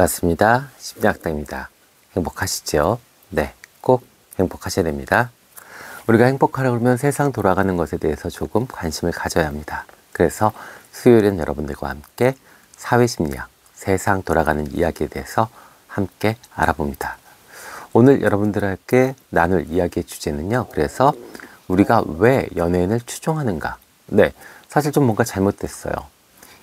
반갑습니다. 심리학당입니다. 행복하시죠? 네, 꼭 행복하셔야 됩니다. 우리가 행복하려고 하면 세상 돌아가는 것에 대해서 조금 관심을 가져야 합니다. 그래서 수요일엔 여러분들과 함께 사회심리학, 세상 돌아가는 이야기에 대해서 함께 알아봅니다. 오늘 여러분들에게 나눌 이야기의 주제는요. 그래서 우리가 왜 연예인을 추종하는가? 네, 사실 좀 뭔가 잘못됐어요.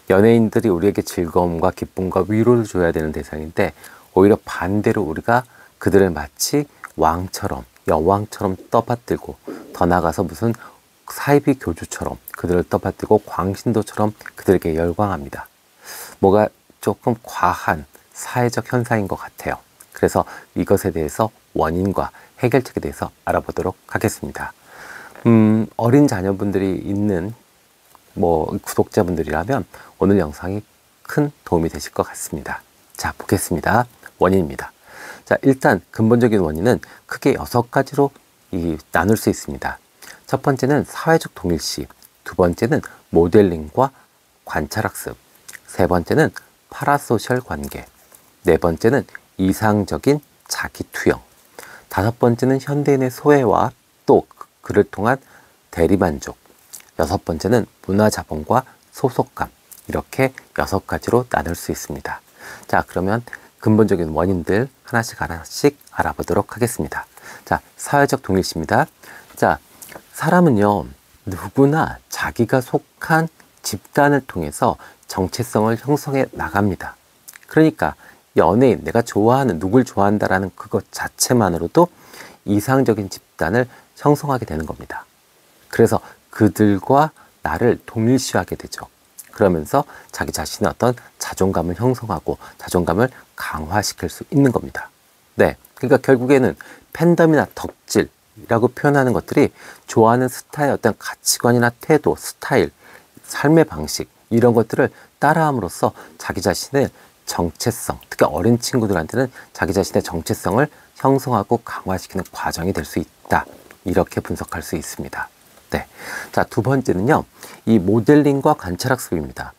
연예인들이 우리에게 즐거움과 기쁨과 위로를 줘야 되는 대상인데 오히려 반대로 우리가 그들을 마치 왕처럼, 여왕처럼 떠받들고 더 나아가서 무슨 사이비 교주처럼 그들을 떠받들고 광신도처럼 그들에게 열광합니다. 뭐가 조금 과한 사회적 현상인 것 같아요. 그래서 이것에 대해서 원인과 해결책에 대해서 알아보도록 하겠습니다. 어린 자녀분들이 있는 구독자분들이라면 오늘 영상이 큰 도움이 되실 것 같습니다. 자, 보겠습니다. 원인입니다. 자, 일단 근본적인 원인은 크게 6가지로 나눌 수 있습니다. 첫 번째는 사회적 동일시, 두 번째는 모델링과 관찰학습, 세 번째는 파라소셜 관계, 네 번째는 이상적인 자기투영, 다섯 번째는 현대인의 소외와 또 그를 통한 대리만족, 여섯 번째는 문화자본과 소속감, 이렇게 6가지로 나눌 수 있습니다. 자, 그러면 근본적인 원인들 하나씩 알아보도록 하겠습니다. 자, 사회적 동일시입니다. 자, 사람은요, 누구나 자기가 속한 집단을 통해서 정체성을 형성해 나갑니다. 그러니까 연예인, 내가 좋아하는, 누굴 좋아한다라는 그것 자체만으로도 이상적인 집단을 형성하게 되는 겁니다. 그래서 그들과 나를 동일시하게 되죠. 그러면서 자기 자신의 어떤 자존감을 형성하고 자존감을 강화시킬 수 있는 겁니다. 네, 그러니까 결국에는 팬덤이나 덕질이라고 표현하는 것들이 좋아하는 스타의 어떤 가치관이나 태도, 스타일, 삶의 방식 이런 것들을 따라함으로써 자기 자신의 정체성, 특히 어린 친구들한테는 자기 자신의 정체성을 형성하고 강화시키는 과정이 될 수 있다. 이렇게 분석할 수 있습니다. 네. 자, 두 번째는요, 이 모델링과 관찰학습입니다.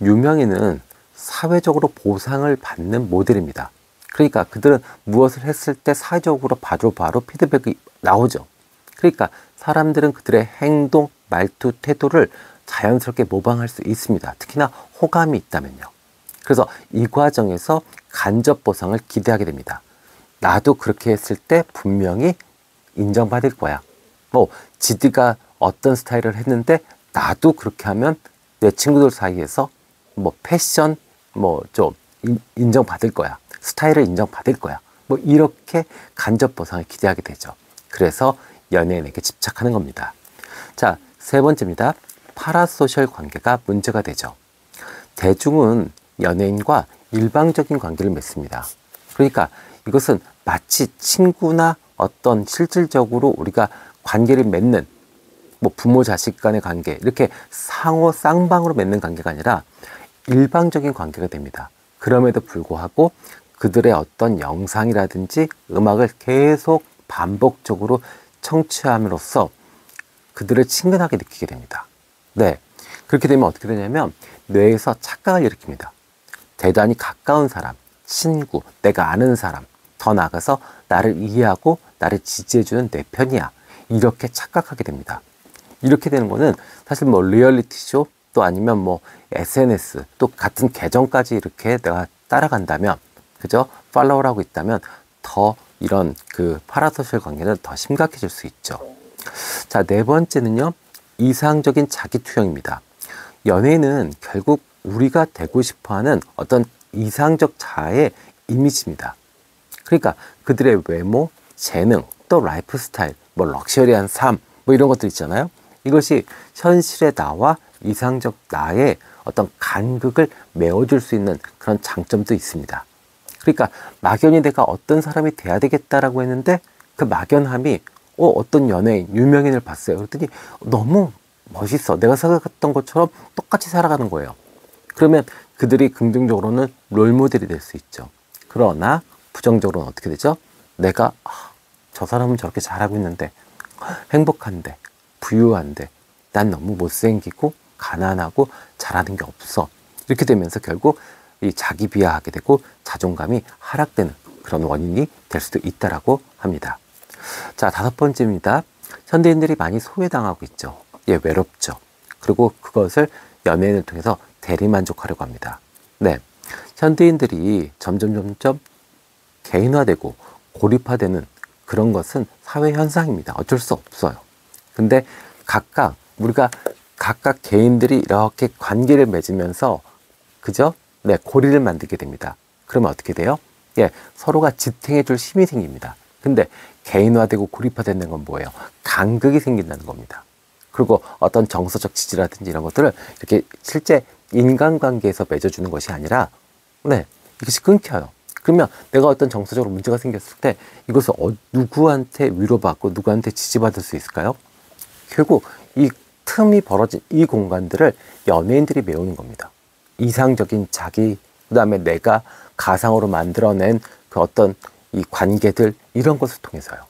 유명인은 사회적으로 보상을 받는 모델입니다. 그러니까 그들은 무엇을 했을 때 사회적으로 바로 피드백이 나오죠. 그러니까 사람들은 그들의 행동, 말투, 태도를 자연스럽게 모방할 수 있습니다. 특히나 호감이 있다면요. 그래서 이 과정에서 간접 보상을 기대하게 됩니다. 나도 그렇게 했을 때 분명히 인정받을 거야. 지디가 어떤 스타일을 했는데 나도 그렇게 하면 내 친구들 사이에서 패션 좀 인정받을 거야. 스타일을 인정받을 거야. 이렇게 간접 보상을 기대하게 되죠. 그래서 연예인에게 집착하는 겁니다. 자, 세 번째입니다. 파라소셜 관계가 문제가 되죠. 대중은 연예인과 일방적인 관계를 맺습니다. 그러니까 이것은 마치 친구나 어떤 실질적으로 우리가 관계를 맺는 부모 자식 간의 관계, 이렇게 상호 쌍방으로 맺는 관계가 아니라 일방적인 관계가 됩니다. 그럼에도 불구하고 그들의 어떤 영상이라든지 음악을 계속 반복적으로 청취함으로써 그들을 친근하게 느끼게 됩니다. 네, 그렇게 되면 어떻게 되냐면 뇌에서 착각을 일으킵니다. 대단히 가까운 사람, 친구, 내가 아는 사람, 더 나아가서 나를 이해하고 나를 지지해주는 내 편이야. 이렇게 착각하게 됩니다. 이렇게 되는 거는 사실 리얼리티쇼 또 아니면 SNS 또 같은 계정까지 이렇게 내가 따라간다면, 그죠? 팔로우를 하고 있다면 더 이런 파라소셜 관계는 더 심각해질 수 있죠. 자, 네 번째는요, 이상적인 자기투영입니다. 연예인은 결국 우리가 되고 싶어하는 어떤 이상적 자아의 이미지입니다. 그러니까 그들의 외모, 재능, 또 라이프 스타일, 럭셔리한 삶, 이런 것들 있잖아요. 이것이 현실의 나와 이상적 나의 어떤 간극을 메워줄 수 있는 그런 장점도 있습니다. 그러니까 막연히 내가 어떤 사람이 돼야 되겠다라고 했는데 그 막연함이 어떤 연예인, 유명인을 봤어요. 그랬더니 너무 멋있어. 내가 생각했던 것처럼 똑같이 살아가는 거예요. 그러면 그들이 긍정적으로는 롤모델이 될 수 있죠. 그러나 부정적으로는 어떻게 되죠? 내가 저 사람은 저렇게 잘하고 있는데, 행복한데, 부유한데 난 너무 못생기고 가난하고 잘하는 게 없어. 이렇게 되면서 결국 이 자기 비하하게 되고 자존감이 하락되는 그런 원인이 될 수도 있다라고 합니다. 자, 5번째입니다. 현대인들이 많이 소외당하고 있죠. 예, 외롭죠. 그리고 그것을 연예인을 통해서 대리만족하려고 합니다. 네, 현대인들이 점점 개인화되고 고립화되는 그런 것은 사회 현상입니다. 어쩔 수 없어요. 근데 우리가 각각 개인들이 이렇게 관계를 맺으면서 그죠? 네, 고리를 만들게 됩니다. 그러면 어떻게 돼요? 예, 서로가 지탱해 줄 힘이 생깁니다. 근데 개인화되고 고립화되는 건 뭐예요? 간극이 생긴다는 겁니다. 그리고 어떤 정서적 지지라든지 이런 것들을 이렇게 실제 인간관계에서 맺어주는 것이 아니라 네, 이것이 끊겨요. 그러면 내가 어떤 정서적으로 문제가 생겼을 때 이것을 누구한테 위로받고 누구한테 지지받을 수 있을까요? 결국 이 틈이 벌어진 이 공간들을 연예인들이 메우는 겁니다. 이상적인 자기, 그 다음에 내가 가상으로 만들어낸 그 어떤 이 관계들, 이런 것을 통해서요.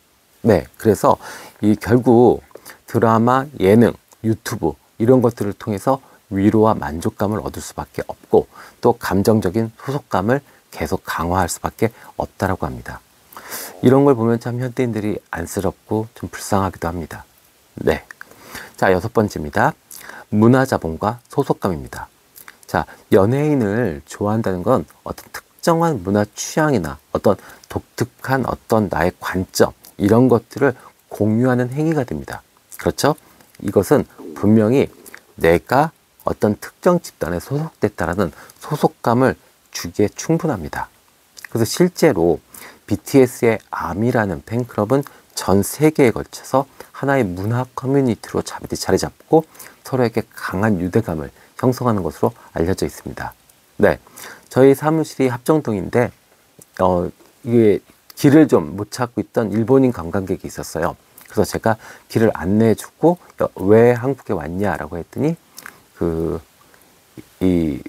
네, 그래서 이 결국 드라마, 예능, 유튜브 이런 것들을 통해서 위로와 만족감을 얻을 수밖에 없고 또 감정적인 소속감을 계속 강화할 수밖에 없다라고 합니다. 이런 걸 보면 참 현대인들이 안쓰럽고 좀 불쌍하기도 합니다. 네. 자, 6번째입니다. 문화자본과 소속감입니다. 자, 연예인을 좋아한다는 건 어떤 특정한 문화 취향이나 어떤 독특한 어떤 나의 관점, 이런 것들을 공유하는 행위가 됩니다. 그렇죠? 이것은 분명히 내가 어떤 특정 집단에 소속됐다라는 소속감을 주기에 충분합니다. 그래서 실제로 BTS의 아미라는 팬클럽은 전 세계에 걸쳐서 하나의 문화 커뮤니티로 자리 잡고 서로에게 강한 유대감을 형성하는 것으로 알려져 있습니다. 네, 저희 사무실이 합정동인데 이게 길을 좀 못 찾고 있던 일본인 관광객이 있었어요. 그래서 제가 길을 안내해주고 왜 한국에 왔냐라고 했더니 이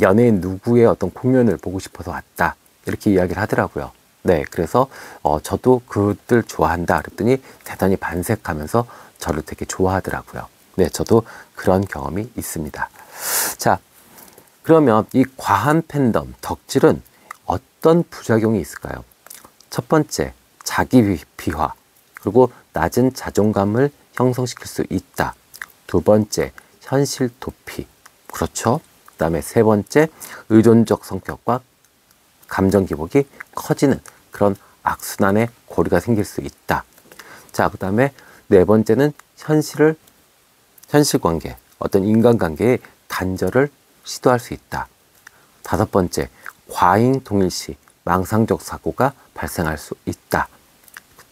연예인 누구의 어떤 공연을 보고 싶어서 왔다, 이렇게 이야기를 하더라고요. 네, 그래서 저도 그들 좋아한다 그랬더니 대단히 반색하면서 저를 되게 좋아하더라고요. 네, 저도 그런 경험이 있습니다. 자, 그러면 이 과한 팬덤, 덕질은 어떤 부작용이 있을까요? 첫 번째, 자기 비하, 그리고 낮은 자존감을 형성시킬 수 있다. 두 번째, 현실 도피. 그렇죠? 그 다음에 세 번째, 의존적 성격과 감정 기복이 커지는 그런 악순환의 고리가 생길 수 있다. 자, 그 다음에 네 번째는 현실 관계, 어떤 인간관계의 단절을 시도할 수 있다. 다섯 번째, 과잉 동일시, 망상적 사고가 발생할 수 있다.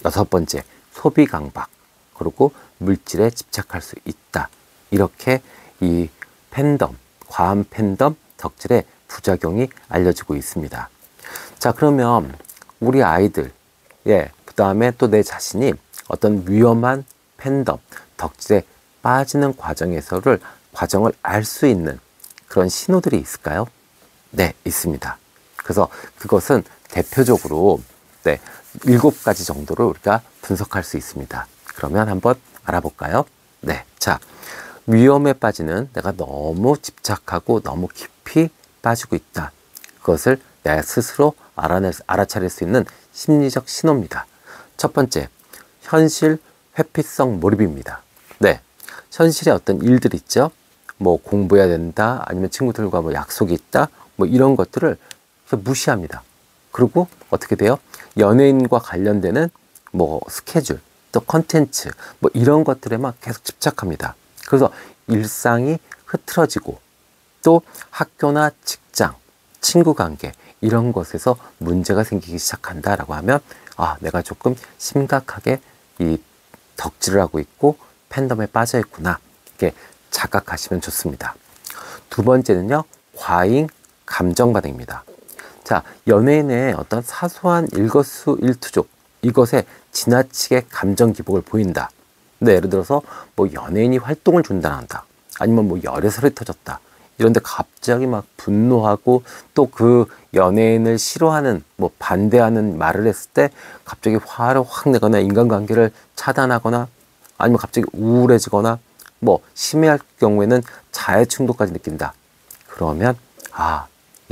여섯 번째, 소비 강박, 그리고 물질에 집착할 수 있다. 이렇게 이 팬덤, 과한 팬덤, 덕질의 부작용이 알려지고 있습니다. 자, 그러면 우리 아이들, 그 다음에 또 내 자신이 어떤 위험한 팬덤, 덕질에 빠지는 과정을 알 수 있는 그런 신호들이 있을까요? 네, 있습니다. 그래서 그것은 대표적으로 7가지 정도로 우리가 분석할 수 있습니다. 그러면 한번 알아볼까요? 네, 자, 위험에 빠지는, 내가 너무 집착하고 너무 깊이 빠지고 있다. 그것을 내 스스로 알아차릴 수 있는 심리적 신호입니다. 첫 번째, 현실 회피성 몰입입니다. 네, 현실의 어떤 일들 있죠. 뭐 공부해야 된다, 아니면 친구들과 뭐 약속이 있다, 뭐 이런 것들을 무시합니다. 그리고 어떻게 돼요? 연예인과 관련되는 뭐 스케줄, 또 컨텐츠, 뭐 이런 것들에만 계속 집착합니다. 그래서 일상이 흐트러지고 또 학교나 직장, 친구 관계 이런 것에서 문제가 생기기 시작한다라고 하면 내가 조금 심각하게 이 덕질을 하고 있고 팬덤에 빠져 있구나, 이렇게 자각하시면 좋습니다. 두 번째는요, 과잉 감정 반응입니다. 자, 연예인의 어떤 사소한 일거수일투족, 이것에 지나치게 감정 기복을 보인다. 근데 예를 들어서 뭐 연예인이 활동을 중단한다, 아니면 뭐 열애설이 터졌다, 이런데 갑자기 막 분노하고 또 그 연예인을 싫어하는, 뭐 반대하는 말을 했을 때 갑자기 화를 확 내거나 인간관계를 차단하거나 아니면 갑자기 우울해지거나 뭐 심해할 경우에는 자해 충동까지 느낀다. 그러면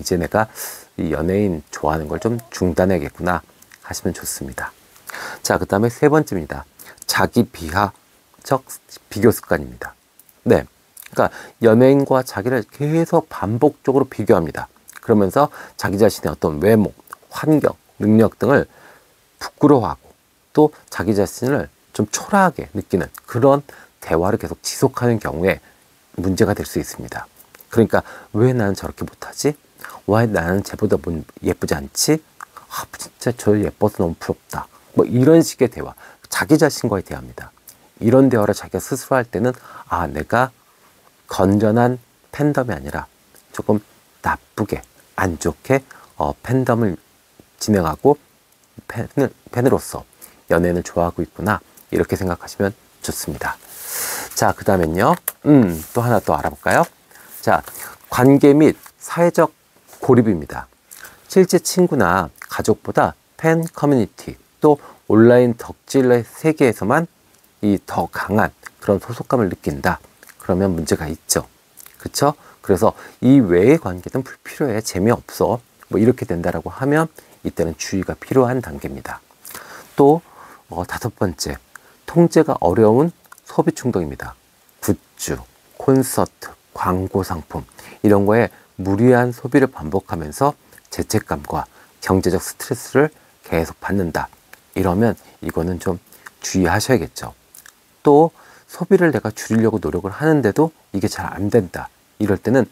이제 내가 이 연예인 좋아하는 걸 좀 중단해야겠구나 하시면 좋습니다. 자, 그 다음에 세 번째입니다. 자기 비하적 비교 습관입니다. 네. 그러니까 연예인과 자기를 계속 반복적으로 비교합니다. 그러면서 자기 자신의 어떤 외모, 환경, 능력 등을 부끄러워하고 또 자기 자신을 좀 초라하게 느끼는 그런 대화를 계속 지속하는 경우에 문제가 될 수 있습니다. 그러니까 왜 나는 저렇게 못하지? 왜 나는 쟤보다 예쁘지 않지? 아, 진짜 저 예뻐서 너무 부럽다. 뭐 이런 식의 대화, 자기 자신과의 대화입니다. 이런 대화를 자기가 스스로 할 때는 아, 내가 건전한 팬덤이 아니라 조금 나쁘게 안 좋게 팬덤을 진행하고 팬으로서 연예인을 좋아하고 있구나 이렇게 생각하시면 좋습니다. 자, 그 다음엔요 또 하나 더 알아볼까요? 자, 관계 및 사회적 고립입니다. 실제 친구나 가족보다 팬 커뮤니티 또 온라인 덕질의 세계에서만 이 더 강한 그런 소속감을 느낀다. 그러면 문제가 있죠. 그렇죠? 그래서 이 외의 관계는 불필요해, 재미없어, 뭐 이렇게 된다라고 하면 이때는 주의가 필요한 단계입니다. 또 다섯 번째, 통제가 어려운 소비 충동입니다. 굿즈, 콘서트, 광고 상품 이런 거에 무리한 소비를 반복하면서 죄책감과 경제적 스트레스를 계속 받는다. 이러면 이거는 좀 주의하셔야겠죠. 또 소비를 내가 줄이려고 노력을 하는데도 이게 잘 안 된다. 이럴 때는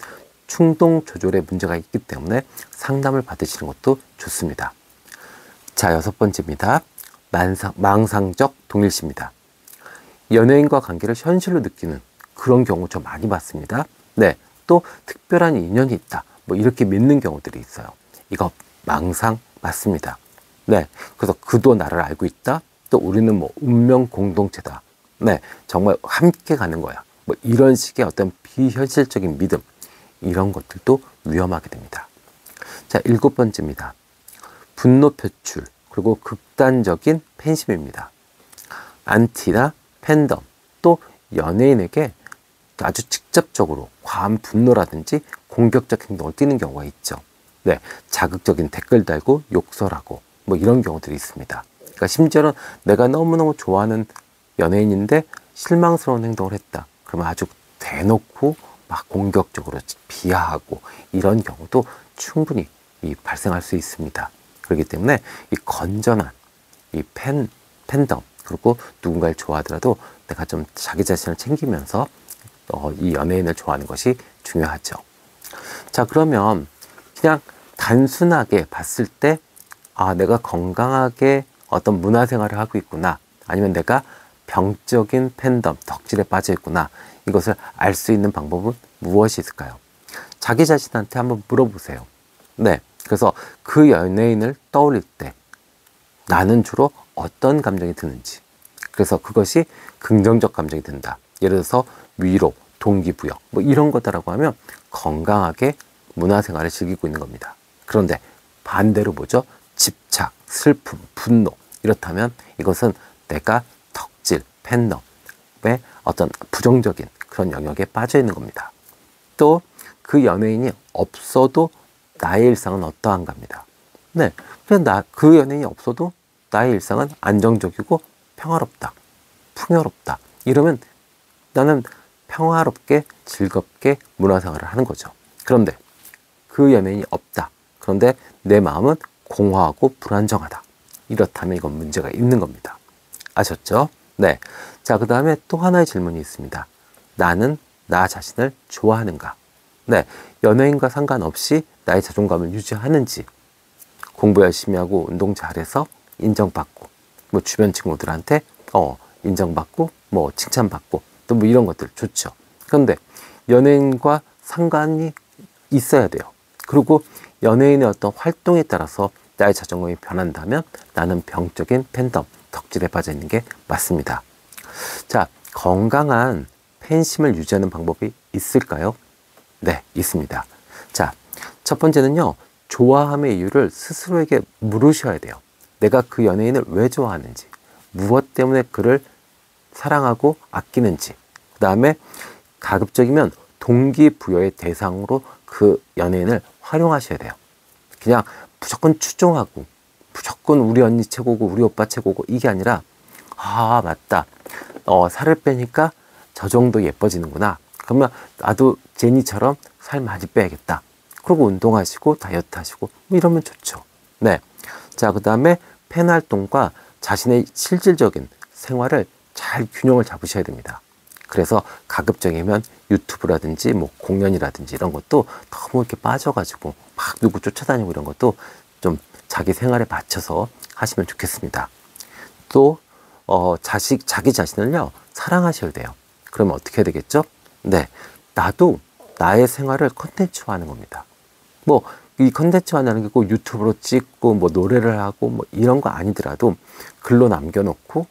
충동 조절에 문제가 있기 때문에 상담을 받으시는 것도 좋습니다. 자, 여섯 번째입니다. 망상적 동일시입니다. 연예인과 관계를 현실로 느끼는 그런 경우 좀 많이 봤습니다. 네, 또 특별한 인연이 있다. 뭐 이렇게 믿는 경우들이 있어요. 이거 망상 맞습니다. 네, 그래서 그도 나를 알고 있다. 또 우리는 뭐 운명 공동체다. 네, 정말 함께 가는 거야. 뭐 이런 식의 어떤 비현실적인 믿음, 이런 것들도 위험하게 됩니다. 자, 일곱 번째입니다. 분노 표출, 그리고 극단적인 팬심입니다. 안티나 팬덤, 또 연예인에게 아주 직접적으로 과한 분노라든지 공격적 행동을 띠는 경우가 있죠. 네, 자극적인 댓글 달고 욕설하고 뭐 이런 경우들이 있습니다. 그러니까 심지어는 내가 너무너무 좋아하는 연예인인데 실망스러운 행동을 했다. 그러면 아주 대놓고 막 공격적으로 비하하고 이런 경우도 충분히 발생할 수 있습니다. 그렇기 때문에 이 건전한 이 팬덤 그리고 누군가를 좋아하더라도 내가 좀 자기 자신을 챙기면서 이 연예인을 좋아하는 것이 중요하죠. 자, 그러면 그냥 단순하게 봤을 때 아, 내가 건강하게 어떤 문화생활을 하고 있구나, 아니면 내가 병적인 팬덤, 덕질에 빠져 있구나, 이것을 알 수 있는 방법은 무엇이 있을까요? 자기 자신한테 한번 물어보세요. 네, 그래서 그 연예인을 떠올릴 때 나는 주로 어떤 감정이 드는지, 그래서 그것이 긍정적 감정이 든다. 예를 들어서 위로, 동기부여 뭐 이런 거다라고 하면 건강하게 문화생활을 즐기고 있는 겁니다. 그런데 반대로 뭐죠? 집착, 슬픔, 분노 이렇다면 이것은 내가 덕질, 팬덤의 어떤 부정적인 그런 영역에 빠져 있는 겁니다. 또 그 연예인이 없어도 나의 일상은 어떠한가입니다. 네, 그냥 그 연예인이 없어도 나의 일상은 안정적이고 평화롭다, 풍요롭다. 이러면 나는 평화롭게 즐겁게 문화생활을 하는 거죠. 그런데 그 연예인이 없다. 그런데 내 마음은 공허하고 불안정하다. 이렇다면 이건 문제가 있는 겁니다. 아셨죠? 네. 자, 그 다음에 또 하나의 질문이 있습니다. 나는 나 자신을 좋아하는가? 네. 연예인과 상관없이 나의 자존감을 유지하는지, 공부 열심히 하고 운동 잘해서 인정받고, 뭐 주변 친구들한테 인정받고, 뭐 칭찬받고, 또 뭐 이런 것들 좋죠. 그런데 연예인과 상관이 있어야 돼요. 그리고 연예인의 어떤 활동에 따라서 나의 자존감이 변한다면 나는 병적인 팬덤, 덕질에 빠져 있는 게 맞습니다. 자, 건강한 팬심을 유지하는 방법이 있을까요? 네, 있습니다. 자, 첫 번째는요, 좋아함의 이유를 스스로에게 물으셔야 돼요. 내가 그 연예인을 왜 좋아하는지, 무엇 때문에 그를 사랑하고 아끼는지, 그 다음에 가급적이면 동기부여의 대상으로 그 연예인을 활용하셔야 돼요. 그냥 무조건 추종하고 무조건 우리 언니 최고고 우리 오빠 최고고 이게 아니라 아 맞다. 살을 빼니까 저 정도 예뻐지는구나. 그러면 나도 제니처럼 살 많이 빼야겠다. 그리고 운동하시고 다이어트 하시고 뭐 이러면 좋죠. 네. 자, 그 다음에 팬 활동과 자신의 실질적인 생활을 잘 균형을 잡으셔야 됩니다. 그래서 가급적이면 유튜브라든지 뭐 공연이라든지 이런 것도 너무 이렇게 빠져가지고 막 누구 쫓아다니고 이런 것도 좀 자기 생활에 맞춰서 하시면 좋겠습니다. 또 자기 자신을요 사랑하셔야 돼요. 그러면 어떻게 해야 되겠죠? 네, 나도 나의 생활을 컨텐츠화하는 겁니다. 뭐 이 컨텐츠화하는 게 꼭 유튜브로 찍고 뭐 노래를 하고 뭐 이런 거 아니더라도 글로 남겨놓고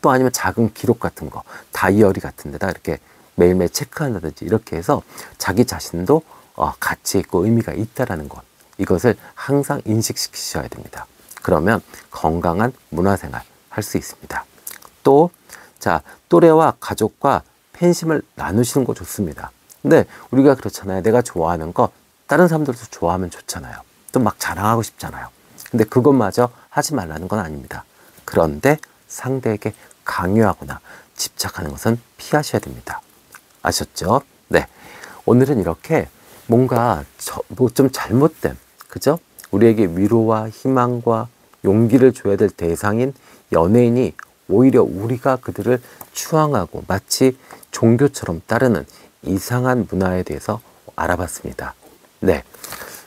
또 아니면 작은 기록 같은 거 다이어리 같은 데다 이렇게 매일매일 체크한다든지 이렇게 해서 자기 자신도 가치 있고 의미가 있다라는 것, 이것을 항상 인식시키셔야 됩니다. 그러면 건강한 문화생활 할 수 있습니다. 또 자, 또래와 가족과 팬심을 나누시는 거 좋습니다. 근데 우리가 그렇잖아요. 내가 좋아하는 거 다른 사람들도 좋아하면 좋잖아요. 또 막 자랑하고 싶잖아요. 근데 그것마저 하지 말라는 건 아닙니다. 그런데 상대에게 강요하거나 집착하는 것은 피하셔야 됩니다. 아셨죠? 네. 오늘은 이렇게 뭔가 뭐 좀 잘못된, 그죠? 우리에게 위로와 희망과 용기를 줘야 될 대상인 연예인이 오히려 우리가 그들을 추앙하고 마치 종교처럼 따르는 이상한 문화에 대해서 알아봤습니다. 네.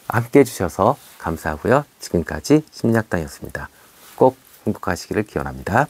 함께 해주셔서 감사하고요. 지금까지 심리학당이었습니다. 꼭 행복하시기를 기원합니다.